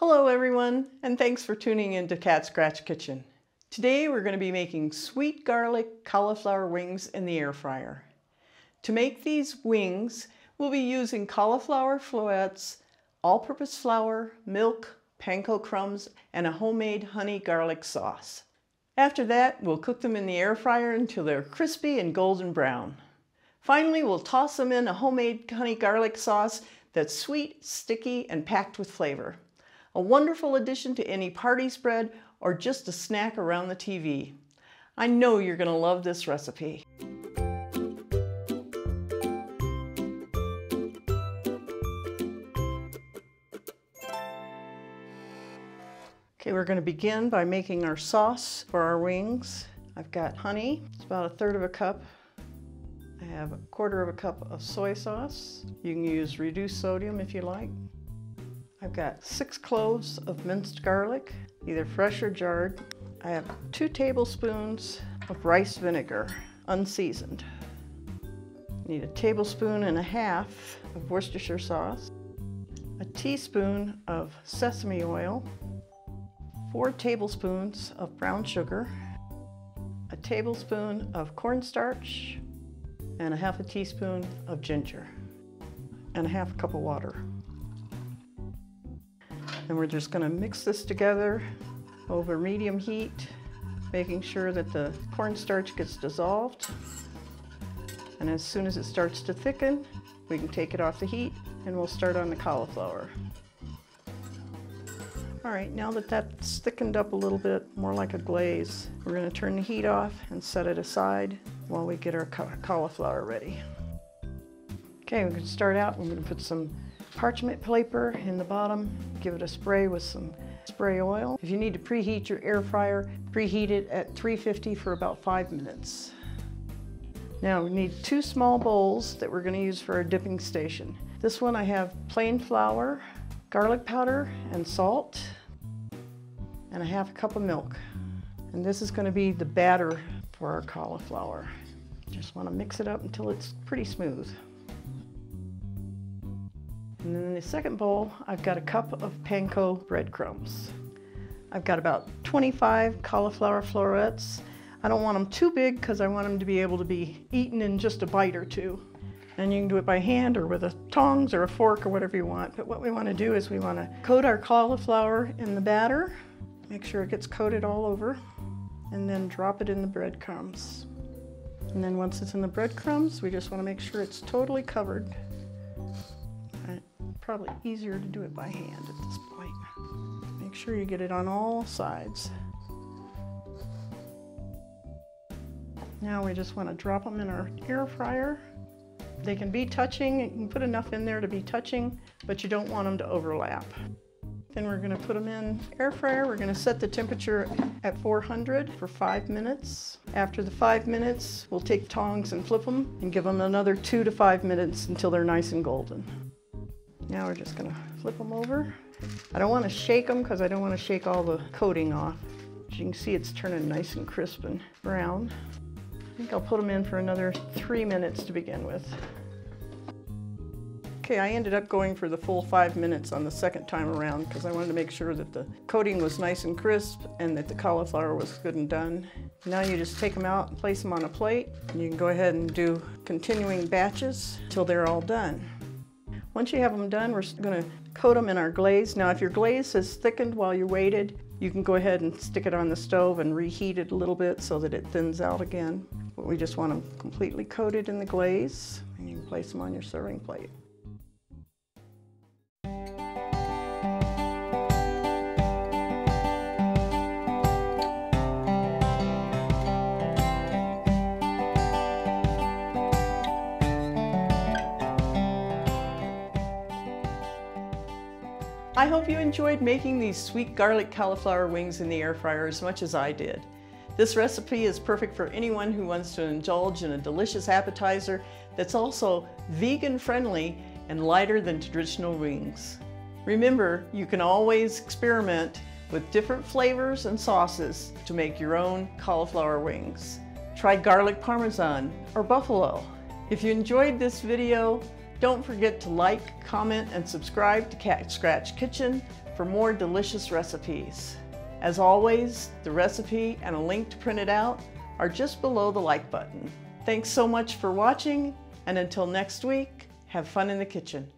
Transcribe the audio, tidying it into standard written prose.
Hello everyone, and thanks for tuning in to Cat Scratch Kitchen. Today we're going to be making sweet garlic cauliflower wings in the air fryer. To make these wings, we'll be using cauliflower florets, all-purpose flour, milk, Panko crumbs, and a homemade honey garlic sauce. After that, we'll cook them in the air fryer until they're crispy and golden brown. Finally, we'll toss them in a homemade honey garlic sauce that's sweet, sticky, and packed with flavor. A wonderful addition to any party spread or just a snack around the TV. I know you're going to love this recipe. Okay, we're going to begin by making our sauce for our wings. I've got honey, it's about 1/3 cup. I have 1/4 cup of soy sauce. You can use reduced sodium if you like. I've got 6 cloves of minced garlic, either fresh or jarred. I have 2 tablespoons of rice vinegar, unseasoned. I need 1.5 tablespoons of Worcestershire sauce, 1 teaspoon of sesame oil, 4 tablespoons of brown sugar, 1 tablespoon of cornstarch, and 1/2 teaspoon of ginger, and 1/2 cup of water. And we're just going to mix this together over medium heat, making sure that the cornstarch gets dissolved. And as soon as it starts to thicken, we can take it off the heat and we'll start on the cauliflower. All right, now that that's thickened up a little bit, more like a glaze, we're going to turn the heat off and set it aside while we get our cauliflower ready. Okay, we're going to start out. We're going to put some parchment paper in the bottom, give it a spray with some spray oil. If you need to preheat your air fryer, preheat it at 350 for about 5 minutes. Now we need 2 small bowls that we're going to use for our dipping station. This one I have plain flour, garlic powder, and salt, and 1/2 cup of milk. And this is going to be the batter for our cauliflower. Just want to mix it up until it's pretty smooth. And then in the second bowl, I've got 1 cup of Panko breadcrumbs. I've got about 25 cauliflower florets. I don't want them too big because I want them to be able to be eaten in just a bite or two. And you can do it by hand or with a tongs or a fork or whatever you want. But what we want to do is we want to coat our cauliflower in the batter, make sure it gets coated all over, and then drop it in the breadcrumbs. And then once it's in the breadcrumbs, we just want to make sure it's totally covered. Probably easier to do it by hand at this point. Make sure you get it on all sides. Now we just want to drop them in our air fryer. They can be touching, you can put enough in there to be touching, but you don't want them to overlap. Then we're going to put them in air fryer. We're going to set the temperature at 400 for 5 minutes. After the 5 minutes, we'll take tongs and flip them and give them another 2 to 5 minutes until they're nice and golden. Now we're just going to flip them over. I don't want to shake them because I don't want to shake all the coating off. As you can see, it's turning nice and crisp and brown. I think I'll put them in for another 3 minutes to begin with. Okay, I ended up going for the full 5 minutes on the second time around because I wanted to make sure that the coating was nice and crisp and that the cauliflower was good and done. Now you just take them out and place them on a plate. And you can go ahead and do continuing batches until they're all done. Once you have them done, we're going to coat them in our glaze. Now if your glaze has thickened while you waited, you can go ahead and stick it on the stove and reheat it a little bit so that it thins out again. But we just want them completely coated in the glaze, and you can place them on your serving plate. I hope you enjoyed making these sweet garlic cauliflower wings in the air fryer as much as I did. This recipe is perfect for anyone who wants to indulge in a delicious appetizer that's also vegan friendly and lighter than traditional wings. Remember, you can always experiment with different flavors and sauces to make your own cauliflower wings. Try garlic parmesan or buffalo. If you enjoyed this video, don't forget to like, comment, and subscribe to Cat Scratch Kitchen for more delicious recipes. As always, the recipe and a link to print it out are just below the like button. Thanks so much for watching, and until next week, have fun in the kitchen.